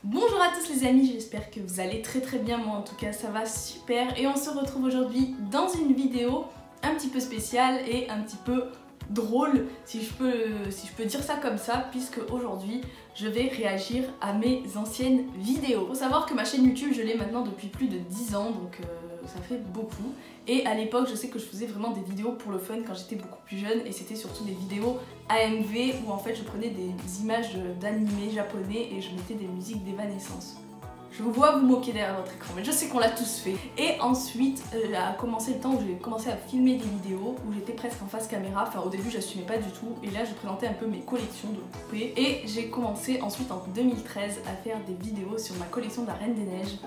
Bonjour à tous les amis, j'espère que vous allez très bien, moi en tout cas ça va super et on se retrouve aujourd'hui dans une vidéo un petit peu spéciale et un petit peu drôle si je peux dire ça comme ça, puisque aujourd'hui je vais réagir à mes anciennes vidéos. Faut savoir que ma chaîne YouTube je l'ai maintenant depuis plus de 10 ans, donc ça fait beaucoup. Et à l'époque je sais que je faisais vraiment des vidéos pour le fun quand j'étais beaucoup plus jeune, et c'était surtout des vidéos AMV où en fait je prenais des images d'animés japonais et je mettais des musiques d'Evanescence. Je vous vois vous moquer derrière votre écran, mais je sais qu'on l'a tous fait. Et ensuite, a commencé le temps où j'ai commencé à filmer des vidéos, où j'étais presque en face caméra. Enfin, au début, j'assumais pas du tout. Et là, je présentais un peu mes collections de poupées. Et j'ai commencé ensuite en 2013 à faire des vidéos sur ma collection de la Reine des Neiges.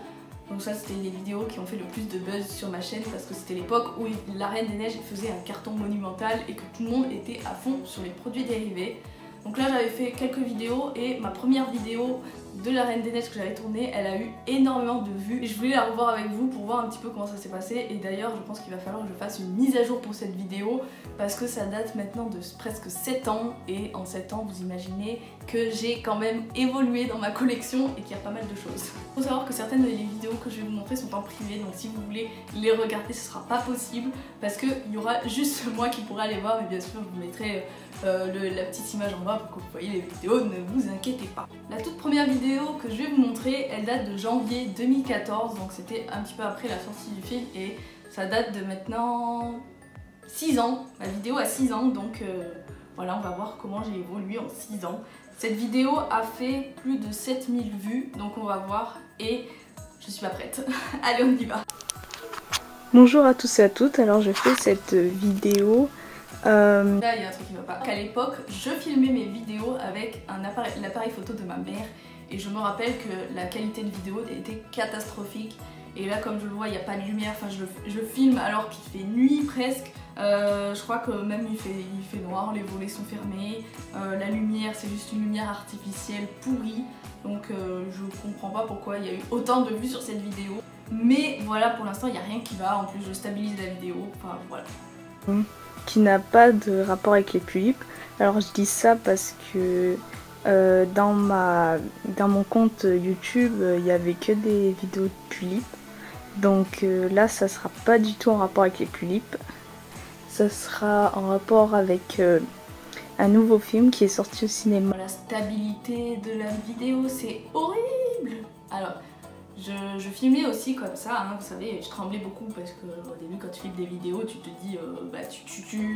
Donc ça, c'était les vidéos qui ont fait le plus de buzz sur ma chaîne, parce que c'était l'époque où la Reine des Neiges faisait un carton monumental et que tout le monde était à fond sur les produits dérivés. Donc là j'avais fait quelques vidéos et ma première vidéo de la Reine des Neiges que j'avais tournée, elle a eu énormément de vues et je voulais la revoir avec vous pour voir un petit peu comment ça s'est passé. Et d'ailleurs je pense qu'il va falloir que je fasse une mise à jour pour cette vidéo parce que ça date maintenant de presque 7 ans, et en 7 ans vous imaginez que j'ai quand même évolué dans ma collection et qu'il y a pas mal de choses. Faut savoir que certaines des vidéos que je vais vous montrer sont en privé, donc si vous voulez les regarder ce sera pas possible parce qu'il y aura juste moi qui pourrai les voir, mais bien sûr je vous mettrai la petite image en bas pour que vous voyez les vidéos, ne vous inquiétez pas. La toute première vidéo que je vais vous montrer, elle date de janvier 2014, donc c'était un petit peu après la sortie du film, et ça date de maintenant 6 ans. La vidéo a 6 ans, donc voilà, on va voir comment j'ai évolué en 6 ans. Cette vidéo a fait plus de 7000 vues, donc on va voir, et je suis pas prête. Allez, on y va. Bonjour à tous et à toutes, alors je fais cette vidéo. Là il y a un truc qui va pas. À l'époque je filmais mes vidéos avec l'appareil photo de ma mère, et je me rappelle que la qualité de vidéo était catastrophique. Et là comme je le vois il n'y a pas de lumière, enfin je filme alors qu'il fait nuit presque. Je crois que même il fait noir, les volets sont fermés, la lumière c'est juste une lumière artificielle pourrie. Donc je comprends pas pourquoi il y a eu autant de vues sur cette vidéo. Mais voilà, pour l'instant il n'y a rien qui va, en plus je stabilise la vidéo, enfin voilà. Qui n'a pas de rapport avec les tulipes. Alors je dis ça parce que dans mon compte YouTube il n'y avait que des vidéos de tulipes. Donc là ça sera pas du tout en rapport avec les tulipes. Ça sera en rapport avec un nouveau film qui est sorti au cinéma. La stabilité de la vidéo c'est horrible. Alors je filmais aussi comme ça, hein, vous savez, je tremblais beaucoup parce que au début quand tu filmes des vidéos tu te dis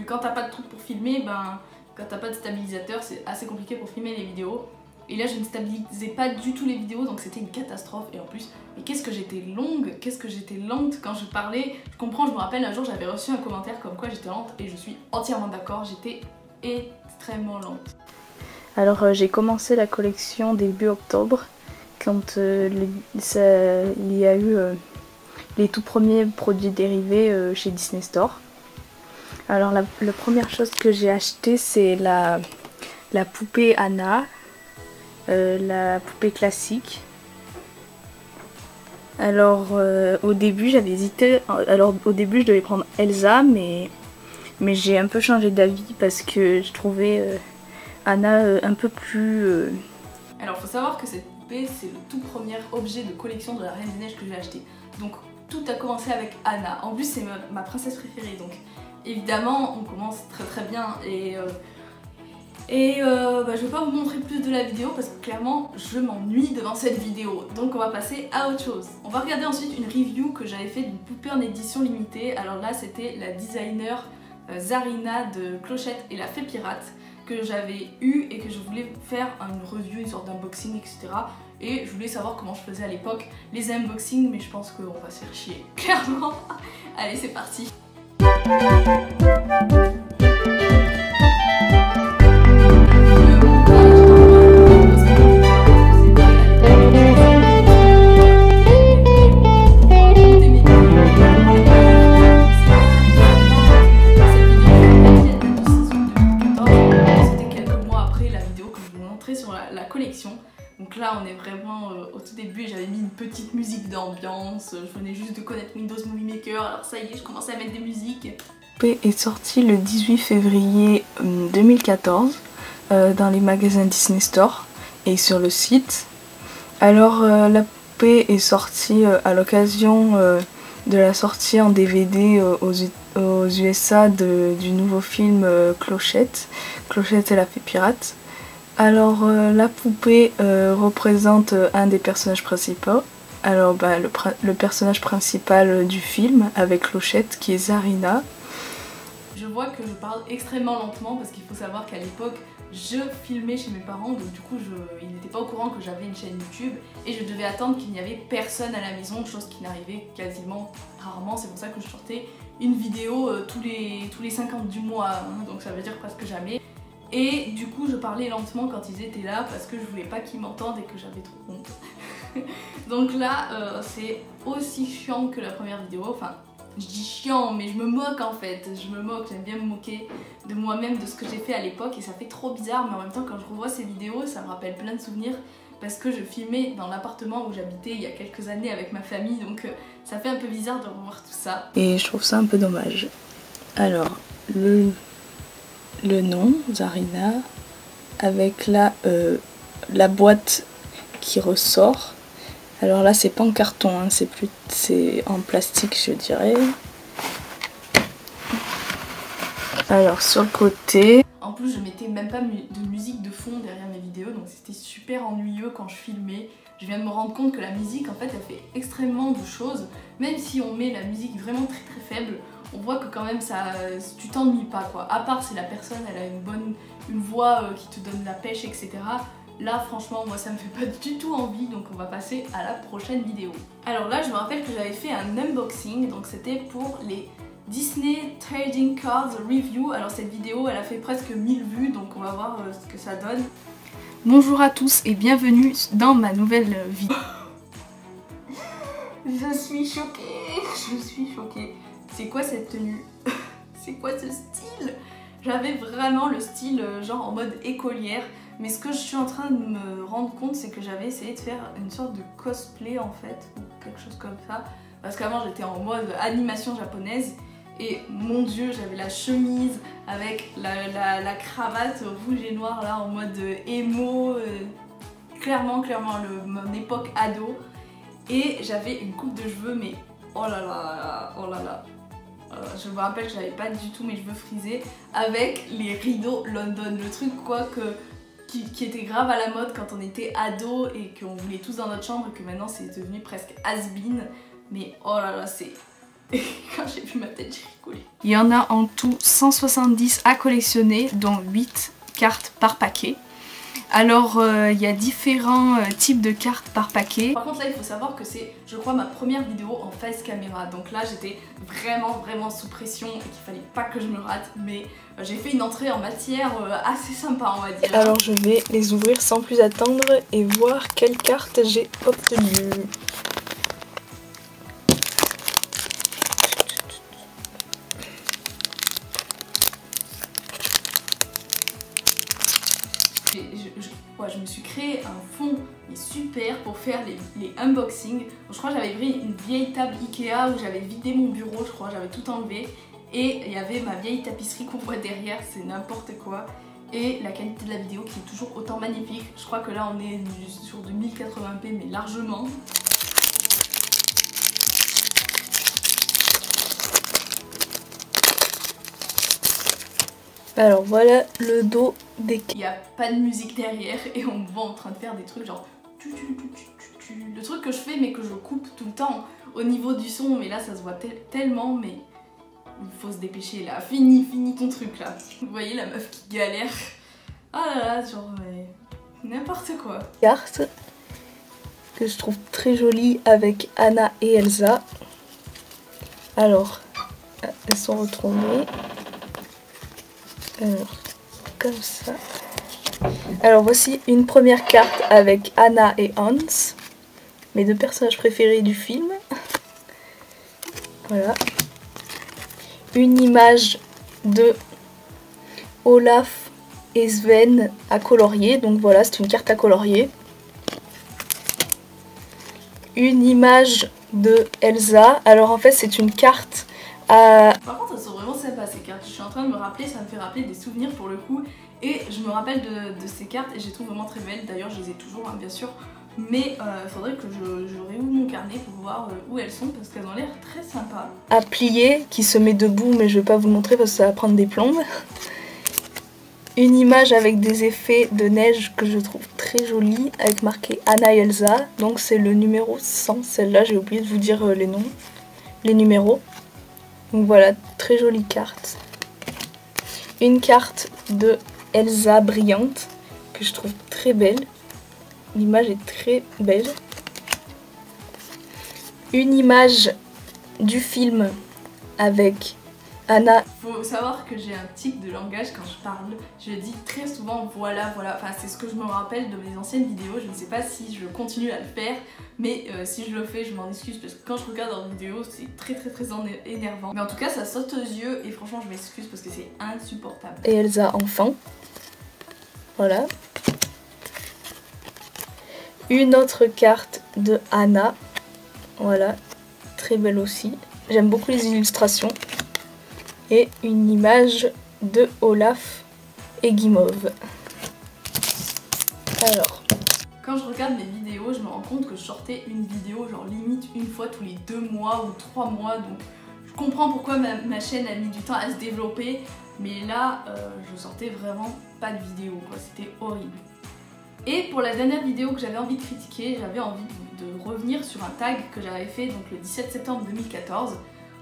quand t'as pas de truc pour filmer, quand t'as pas de stabilisateur c'est assez compliqué pour filmer les vidéos. Et là je ne stabilisais pas du tout les vidéos, donc c'était une catastrophe. Et en plus, mais qu'est-ce que j'étais longue, qu'est-ce que j'étais lente quand je parlais. Je comprends, je me rappelle un jour j'avais reçu un commentaire comme quoi j'étais lente, et je suis entièrement d'accord, j'étais extrêmement lente. Alors j'ai commencé la collection début octobre, quand il y a eu les tout premiers produits dérivés chez Disney Store. Alors la première chose que j'ai acheté c'est la poupée Anna, la poupée classique. Alors au début j'avais hésité, au début je devais prendre Elsa, mais j'ai un peu changé d'avis parce que je trouvais Anna un peu plus... Alors faut savoir que cette poupée c'est le tout premier objet de collection de la Reine des Neiges que j'ai acheté. Donc tout a commencé avec Anna. En plus c'est ma princesse préférée, donc évidemment on commence très bien. Et je vais pas vous montrer plus de la vidéo parce que clairement je m'ennuie devant cette vidéo. Donc on va passer à autre chose. On va regarder ensuite une review que j'avais fait d'une poupée en édition limitée. Alors là c'était la designer Zarina de Clochette et la Fée Pirate, que j'avais eu et que je voulais faire une review, une sorte d'unboxing, etc. Et je voulais savoir comment je faisais à l'époque les unboxings, mais je pense qu'on va se faire chier, clairement. Allez, c'est parti. Sur la collection. Donc là on est vraiment au tout début, j'avais mis une petite musique d'ambiance, je venais juste de connaître Windows Movie Maker, alors ça y est je commençais à mettre des musiques. Est sorti le 18 février 2014 dans les magasins Disney Store et sur le site. Alors la poupée est sortie à l'occasion de la sortie en DVD aux USA du nouveau film Clochette et la fée pirate. Alors la poupée représente un des personnages principaux. Alors le personnage principal du film avec Clochette qui est Zarina. Je vois que je parle extrêmement lentement parce qu'il faut savoir qu'à l'époque je filmais chez mes parents, donc du coup ils n'étaient pas au courant que j'avais une chaîne YouTube et je devais attendre qu'il n'y avait personne à la maison, chose qui n'arrivait quasiment rarement. C'est pour ça que je sortais une vidéo tous les 50 du mois, hein, donc ça veut dire presque jamais. Et du coup je parlais lentement quand ils étaient là parce que je voulais pas qu'ils m'entendent et que j'avais trop honte. Donc là c'est aussi chiant que la première vidéo, enfin je dis chiant mais je me moque en fait, je me moque, j'aime bien me moquer de moi-même, de ce que j'ai fait à l'époque et ça fait trop bizarre, mais en même temps quand je revois ces vidéos ça me rappelle plein de souvenirs parce que je filmais dans l'appartement où j'habitais il y a quelques années avec ma famille, donc ça fait un peu bizarre de revoir tout ça. Et je trouve ça un peu dommage. Alors le nom, Zarina, avec la boîte qui ressort. Alors là c'est pas en carton, hein, c'est en plastique je dirais. Alors sur le côté... En plus je mettais même pas de musique de fond derrière mes vidéos, donc c'était super ennuyeux quand je filmais. Je viens de me rendre compte que la musique en fait elle fait extrêmement de choses. Même si on met la musique vraiment très faible, on voit que quand même ça, tu t'ennuies pas quoi. À part si la personne elle a une voix qui te donne la pêche, etc. Là franchement moi ça me fait pas du tout envie, donc on va passer à la prochaine vidéo. Alors là je me rappelle que j'avais fait un unboxing, donc c'était pour les Disney Trading Cards Review. Alors cette vidéo elle a fait presque 1000 vues, donc on va voir ce que ça donne. Bonjour à tous et bienvenue dans ma nouvelle vidéo. Je suis choquée. C'est quoi cette tenue? C'est quoi ce style? J'avais vraiment le style genre en mode écolière, mais ce que je suis en train de me rendre compte c'est que j'avais essayé de faire une sorte de cosplay en fait, ou quelque chose comme ça, parce qu'avant j'étais en mode animation japonaise et mon dieu j'avais la chemise avec la cravate rouge et noire là en mode émo, clairement mon époque ado, et j'avais une coupe de cheveux mais oh là là. Je me rappelle que j'avais pas du tout mes cheveux frisés avec les rideaux London, le truc quoi qui était grave à la mode quand on était ado et qu'on voulait tous dans notre chambre et que maintenant c'est devenu presque has-been. Mais oh là là, c'est... Quand j'ai vu ma tête j'ai rigolé. Il y en a en tout 170 à collectionner, dont 8 cartes par paquet. Alors il y a différents types de cartes par paquet. Par contre là il faut savoir que c'est je crois ma première vidéo en face caméra, donc là j'étais vraiment sous pression et qu'il fallait pas que je me rate, mais j'ai fait une entrée en matière assez sympa on va dire. Alors je vais les ouvrir sans plus attendre et voir quelle carte j'ai obtenue. Je me suis créé un fond super pour faire les unboxings. Je crois que j'avais pris une vieille table Ikea où j'avais vidé mon bureau, je crois, j'avais tout enlevé. Et il y avait ma vieille tapisserie qu'on voit derrière, c'est n'importe quoi. Et la qualité de la vidéo qui est toujours autant magnifique. Je crois que là on est sur du 1080p mais largement. Alors voilà le dos des... Il n'y a pas de musique derrière et on me voit en train de faire des trucs genre... Le truc que je fais mais que je coupe tout le temps au niveau du son, mais là ça se voit tellement, mais il faut se dépêcher là. Fini ton truc là. Vous voyez la meuf qui galère. Ah là là, genre n'importe quoi. Carte que je trouve très jolie avec Anna et Elsa. Alors, elles sont retournées. Alors, comme ça. Alors voici une première carte avec Anna et Hans, mes deux personnages préférés du film. Voilà. Une image de Olaf et Sven à colorier, donc voilà, c'est une carte à colorier. Une image de Elsa, alors en fait c'est une carte à... Par contre elles sont vraiment sympas ces cartes, je suis en train de me rappeler, ça me fait rappeler des souvenirs pour le coup. Et je me rappelle de ces cartes et je les trouve vraiment très belles, d'ailleurs je les ai toujours hein, bien sûr. mais il faudrait que je réouvre mon carnet pour voir où elles sont parce qu'elles ont l'air très sympas. À plier qui se met debout, mais je vais pas vous le montrer parce que ça va prendre des plombes. Une image avec des effets de neige que je trouve très jolie avec marqué Anna et Elsa, donc c'est le numéro 100, celle-là j'ai oublié de vous dire les noms, les numéros. Donc voilà, très jolie carte. Une carte de Elsa brillante que je trouve très belle. L'image est très belle. Une image du film avec Anna. Faut savoir que j'ai un tic de langage quand je parle. Je dis très souvent voilà, voilà. Enfin, c'est ce que je me rappelle de mes anciennes vidéos. Je ne sais pas si je continue à le faire, mais si je le fais, je m'en excuse parce que quand je regarde en vidéo, c'est très énervant. Mais en tout cas, ça saute aux yeux et franchement, je m'excuse parce que c'est insupportable. Et Elsa enfant. Voilà. Une autre carte de Anna. Voilà, très belle aussi. J'aime beaucoup les illustrations. Et une image de Olaf et Guimauve. Alors. Quand je regarde mes vidéos, je me rends compte que je sortais une vidéo genre limite une fois tous les 2 mois ou 3 mois. Donc je comprends pourquoi ma chaîne a mis du temps à se développer. Mais là, je sortais vraiment pas de vidéo, quoi. C'était horrible. Et pour la dernière vidéo que j'avais envie de critiquer, j'avais envie de revenir sur un tag que j'avais fait donc le 17 septembre 2014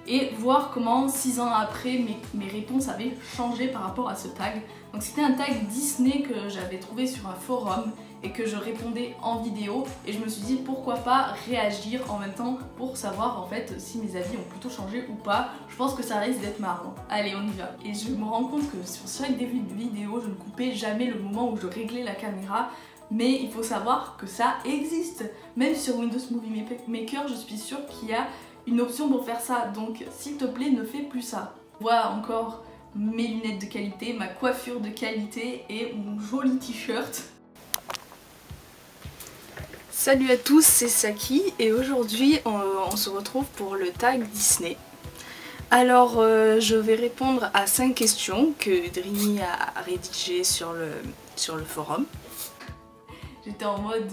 et voir comment 6 ans après mes réponses avaient changé par rapport à ce tag. Donc c'était un tag Disney que j'avais trouvé sur un forum et que je répondais en vidéo et je me suis dit pourquoi pas réagir en même temps pour savoir en fait si mes avis ont plutôt changé ou pas. Je pense que ça risque d'être marrant. Allez, on y va. Et je me rends compte que sur chaque début de vidéo, je ne coupais jamais le moment où je réglais la caméra. Mais il faut savoir que ça existe. Même sur Windows Movie Maker, je suis sûre qu'il y a une option pour faire ça. Donc s'il te plaît, ne fais plus ça. Voilà encore mes lunettes de qualité, ma coiffure de qualité et mon joli t-shirt. Salut à tous, c'est Saki et aujourd'hui on se retrouve pour le tag Disney. Alors je vais répondre à 5 questions que Drini a rédigées sur le forum. J'étais en mode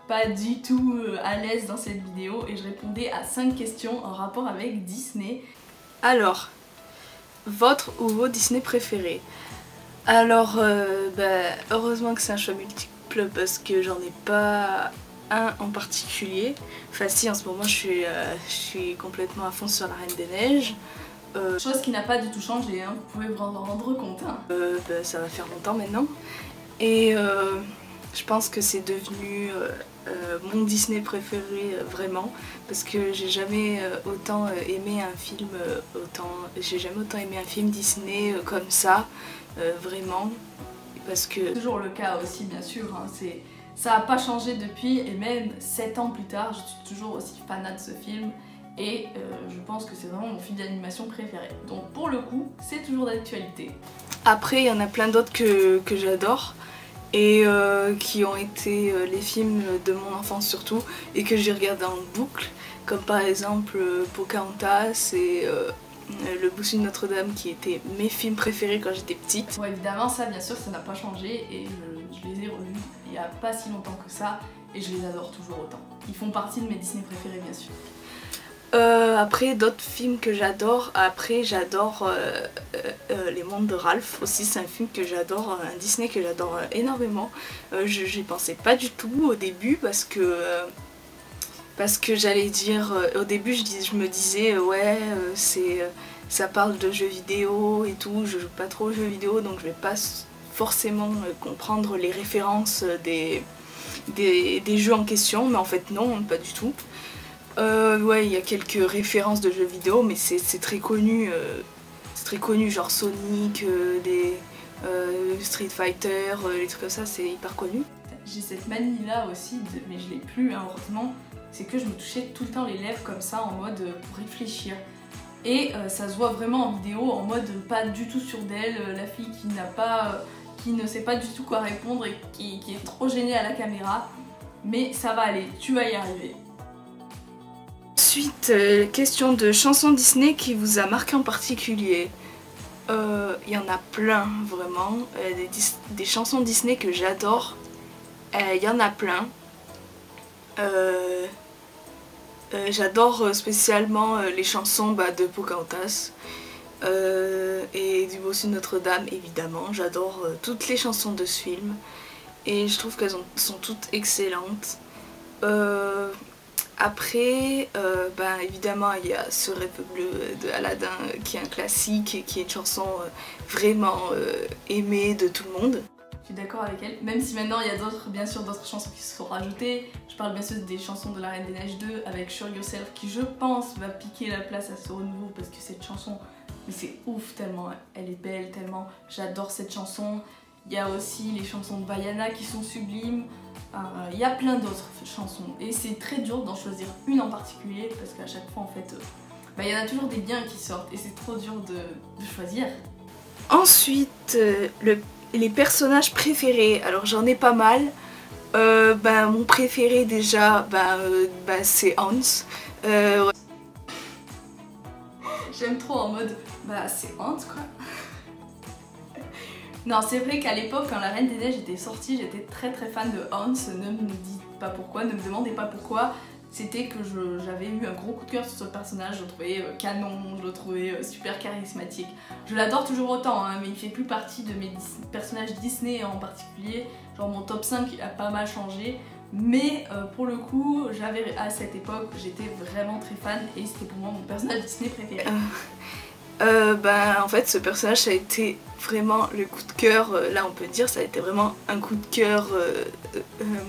pas du tout à l'aise dans cette vidéo et je répondais à 5 questions en rapport avec Disney. Alors, votre ou vos Disney préférés? Alors, heureusement que c'est un choix multiple parce que j'en ai pas un en particulier. Enfin si, en ce moment je suis complètement à fond sur la Reine des Neiges. Chose qui n'a pas du tout changé, hein. Vous pouvez vous en rendre compte. Hein. Ça va faire longtemps maintenant. Et je pense que c'est devenu mon Disney préféré vraiment parce que j'ai jamais autant aimé un film j'ai jamais autant aimé un film Disney comme ça vraiment parce que c'est toujours le cas aussi bien sûr hein, ça n'a pas changé depuis et même 7 ans plus tard je suis toujours aussi fanat de ce film et je pense que c'est vraiment mon film d'animation préféré donc pour le coup c'est toujours d'actualité. Après il y en a plein d'autres que j'adore et qui ont été les films de mon enfance surtout et que j'ai regardé en boucle comme par exemple Pocahontas et Le Bossu de Notre-Dame qui étaient mes films préférés quand j'étais petite. Bon évidemment ça bien sûr ça n'a pas changé et je les ai revus il n'y a pas si longtemps que ça et je les adore toujours autant. Ils font partie de mes Disney préférés bien sûr. Après d'autres films que j'adore, j'adore Les Mondes de Ralph aussi, c'est un film que j'adore, un Disney que j'adore énormément. J'y pensais pas du tout au début parce que j'allais dire, au début je me disais ouais ça parle de jeux vidéo et tout, je joue pas trop aux jeux vidéo donc je vais pas forcément comprendre les références des jeux en question, mais en fait non, pas du tout. Ouais, il y a quelques références de jeux vidéo, mais c'est très connu, genre Sonic, Street Fighter, les trucs comme ça, c'est hyper connu. J'ai cette manie là aussi, mais je l'ai plus hein, heureusement, c'est que je me touchais tout le temps les lèvres comme ça en mode pour réfléchir. Et ça se voit vraiment en vidéo en mode pas du tout sûre d'elle, la fille qui ne sait pas du tout quoi répondre et qui est trop gênée à la caméra. Mais ça va aller, tu vas y arriver. Ensuite, question de chansons Disney qui vous a marqué en particulier. Il y en a plein vraiment, des chansons Disney que j'adore, il y en a plein. J'adore spécialement les chansons de Pocahontas et du Bossu de Notre-Dame évidemment. J'adore toutes les chansons de ce film et je trouve qu'elles sont toutes excellentes. Après, évidemment il y a Ce rêve bleu de Aladdin qui est un classique et qui est une chanson vraiment aimée de tout le monde. Je suis d'accord avec elle, même si maintenant il y a bien sûr d'autres chansons qui se sont rajoutées. Je parle bien sûr des chansons de La Reine des Neiges 2 avec Show Yourself qui je pense va piquer la place à ce renouveau parce que cette chanson, mais c'est ouf tellement elle est belle, tellement j'adore cette chanson. Il y a aussi les chansons de Vaiana qui sont sublimes, il y a plein d'autres chansons et c'est très dur d'en choisir une en particulier parce qu'à chaque fois en fait, il y en a toujours des biens qui sortent et c'est trop dur de choisir. Ensuite, les personnages préférés, alors j'en ai pas mal. Mon préféré déjà, c'est Hans. J'aime trop en mode, c'est Hans quoi. Non, c'est vrai qu'à l'époque, quand La Reine des Neiges était sortie, j'étais très fan de Hans. Ne me dites pas pourquoi, ne me demandez pas pourquoi. C'était que j'avais eu un gros coup de cœur sur ce personnage, je le trouvais canon, je le trouvais super charismatique. Je l'adore toujours autant, hein, mais il fait plus partie de mes personnages Disney en particulier. Genre mon top 5 il a pas mal changé, mais pour le coup, à cette époque, j'étais vraiment très fan et c'était pour moi mon personnage Disney préféré. En fait ce personnage ça a été vraiment le coup de cœur, là on peut dire ça a été vraiment un coup de cœur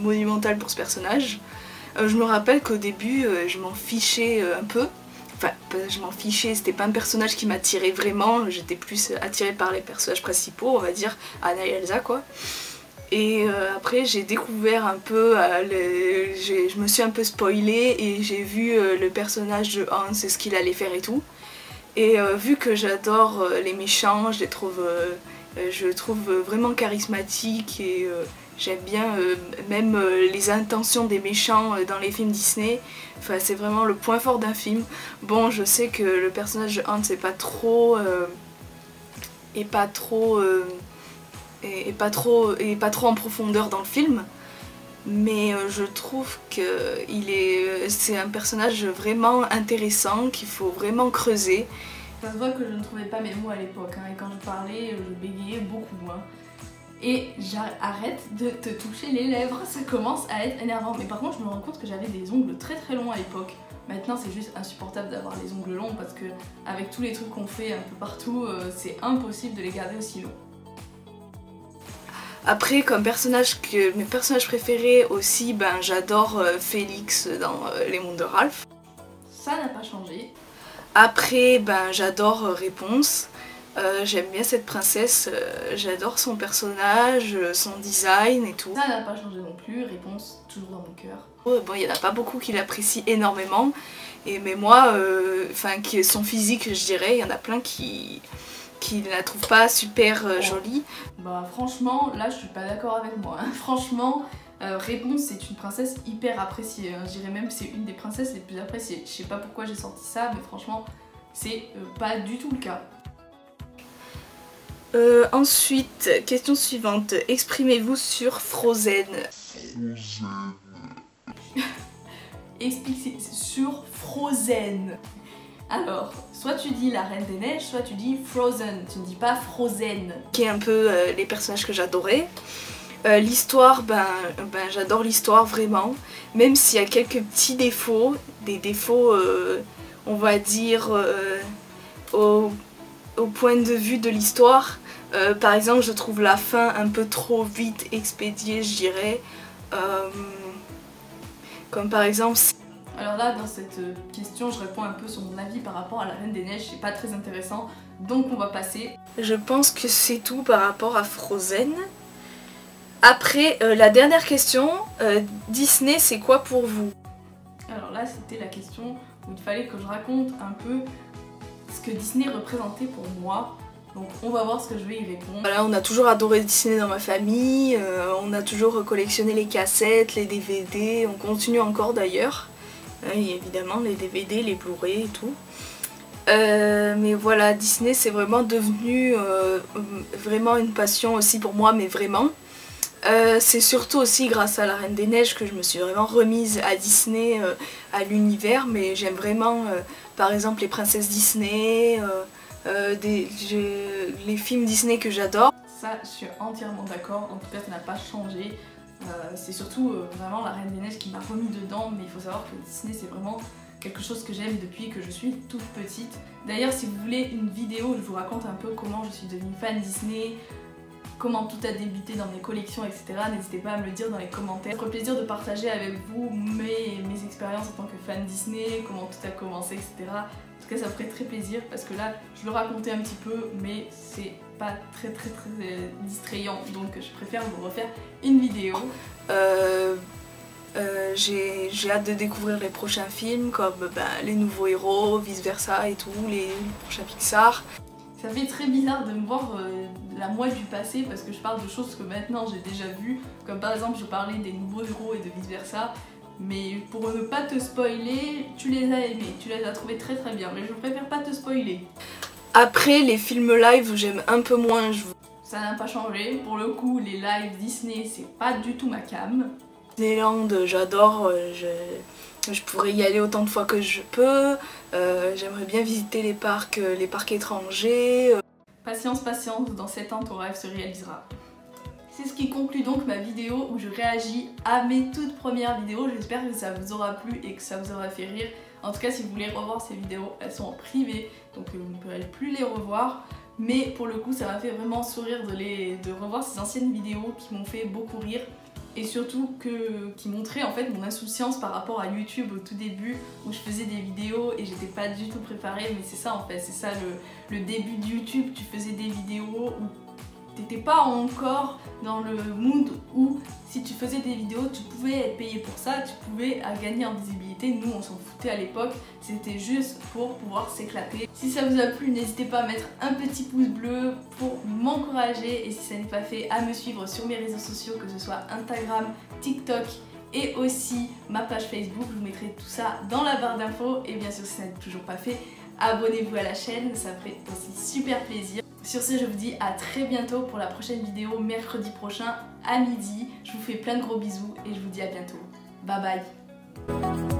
monumental pour ce personnage. Je me rappelle qu'au début je m'en fichais un peu, enfin je m'en fichais, c'était pas un personnage qui m'attirait vraiment, j'étais plus attirée par les personnages principaux, on va dire Anna et Elsa quoi. Et après j'ai découvert un peu, je me suis un peu spoilée et j'ai vu le personnage de Hans et ce qu'il allait faire et tout. Et vu que j'adore les méchants, je trouve vraiment charismatiques et j'aime bien même les intentions des méchants dans les films Disney. Enfin, c'est vraiment le point fort d'un film. Bon, je sais que le personnage de Hans est pas trop en profondeur dans le film. Mais je trouve que c'est un personnage vraiment intéressant, qu'il faut vraiment creuser. Ça se voit que je ne trouvais pas mes mots à l'époque, hein, et quand je parlais, je bégayais beaucoup. Hein. Et arrête de te toucher les lèvres, ça commence à être énervant. Mais par contre, je me rends compte que j'avais des ongles très longs à l'époque. Maintenant, c'est juste insupportable d'avoir les ongles longs parce que avec tous les trucs qu'on fait un peu partout, c'est impossible de les garder aussi longs. Après, comme mes personnages préférés aussi, j'adore Félix dans Les Mondes de Ralph. Ça n'a pas changé. Après, j'adore Réponse. J'aime bien cette princesse, j'adore son personnage, son design et tout. Ça n'a pas changé non plus, Réponse toujours dans mon cœur. Bon, il n'y en a pas beaucoup qui l'apprécient énormément, mais moi, son physique, je dirais, il y en a plein qui ne la trouvent pas super jolie. Franchement, là je suis pas d'accord avec moi. Hein. Franchement, Réponse c'est une princesse hyper appréciée. Hein. Je dirais même que c'est une des princesses les plus appréciées. Je sais pas pourquoi j'ai sorti ça, mais franchement, c'est pas du tout le cas. Ensuite, question suivante. Exprimez-vous sur Frozen. Expliquez sur Frozen. Alors, soit tu dis La Reine des Neiges, soit tu dis Frozen, tu ne dis pas Frozen. Qui est un peu les personnages que j'adorais. L'histoire, j'adore l'histoire vraiment. Même s'il y a quelques petits défauts, des défauts, on va dire, au point de vue de l'histoire. Par exemple, je trouve la fin un peu trop vite expédiée, je dirais. Comme par exemple... Alors là, dans cette question, je réponds un peu sur mon avis par rapport à La Reine des Neiges, c'est pas très intéressant, donc on va passer. Je pense que c'est tout par rapport à Frozen. Après, la dernière question, Disney, c'est quoi pour vous? Alors là, c'était la question où il fallait que je raconte un peu ce que Disney représentait pour moi. Donc on va voir ce que je vais y répondre. Voilà, on a toujours adoré Disney dans ma famille, on a toujours collectionné les cassettes, les DVD, on continue encore d'ailleurs. Évidemment les DVD, les Blu-ray et tout. Mais voilà, Disney c'est vraiment devenu vraiment une passion aussi pour moi, mais vraiment. C'est surtout aussi grâce à La Reine des Neiges que je me suis vraiment remise à Disney, à l'univers, mais j'aime vraiment par exemple les princesses Disney, les films Disney que j'adore. Ça, je suis entièrement d'accord, en tout cas ça n'a pas changé. C'est surtout vraiment La Reine des Neiges qui m'a remis dedans, mais il faut savoir que Disney c'est vraiment quelque chose que j'aime depuis que je suis toute petite. D'ailleurs, si vous voulez une vidéo où je vous raconte un peu comment je suis devenue fan Disney, comment tout a débuté dans mes collections, etc. N'hésitez pas à me le dire dans les commentaires. Ça me ferait plaisir de partager avec vous mes expériences en tant que fan Disney, comment tout a commencé, etc. En tout cas, ça me ferait très plaisir parce que là, je le racontais un petit peu, mais c'est pas très distrayant, donc je préfère vous refaire une vidéo. J'ai hâte de découvrir les prochains films comme les nouveaux héros, vice versa et tout, les prochains Pixar. Ça fait très bizarre de me voir la moi du passé parce que je parle de choses que maintenant j'ai déjà vues, comme par exemple je parlais des nouveaux héros et de vice versa, mais pour ne pas te spoiler, tu les as aimés, tu les as trouvés très bien, mais je préfère pas te spoiler. Après les films live j'aime un peu moins. Ça n'a pas changé, pour le coup les lives Disney c'est pas du tout ma came. Disneyland j'adore, je pourrais y aller autant de fois que je peux, j'aimerais bien visiter les parcs étrangers. Patience, dans 7 ans ton rêve se réalisera. C'est ce qui conclut donc ma vidéo où je réagis à mes toutes premières vidéos. J'espère que ça vous aura plu et que ça vous aura fait rire. En tout cas, si vous voulez revoir ces vidéos, elles sont en privé, donc vous ne pourrez plus les revoir. Mais pour le coup, ça m'a fait vraiment sourire de revoir ces anciennes vidéos qui m'ont fait beaucoup rire. Et surtout qui montrait en fait mon insouciance par rapport à YouTube au tout début où je faisais des vidéos et j'étais pas du tout préparée, mais c'est ça en fait, c'est ça le début de YouTube. Tu faisais des vidéos où t'étais pas encore dans le mood où si tu faisais des vidéos tu pouvais être payé pour ça, tu pouvais gagner en visibilité. Nous on s'en foutait à l'époque, c'était juste pour pouvoir s'éclater. Si ça vous a plu, n'hésitez pas à mettre un petit pouce bleu pour m'encourager, et si ça n'est pas fait, à me suivre sur mes réseaux sociaux, que ce soit Instagram, TikTok et aussi ma page Facebook. Je vous mettrai tout ça dans la barre d'infos, et bien sûr si ça n'est toujours pas fait, abonnez-vous à la chaîne, ça me ferait aussi super plaisir. Sur ce, je vous dis à très bientôt pour la prochaine vidéo, mercredi prochain à midi. Je vous fais plein de gros bisous et je vous dis à bientôt. Bye bye.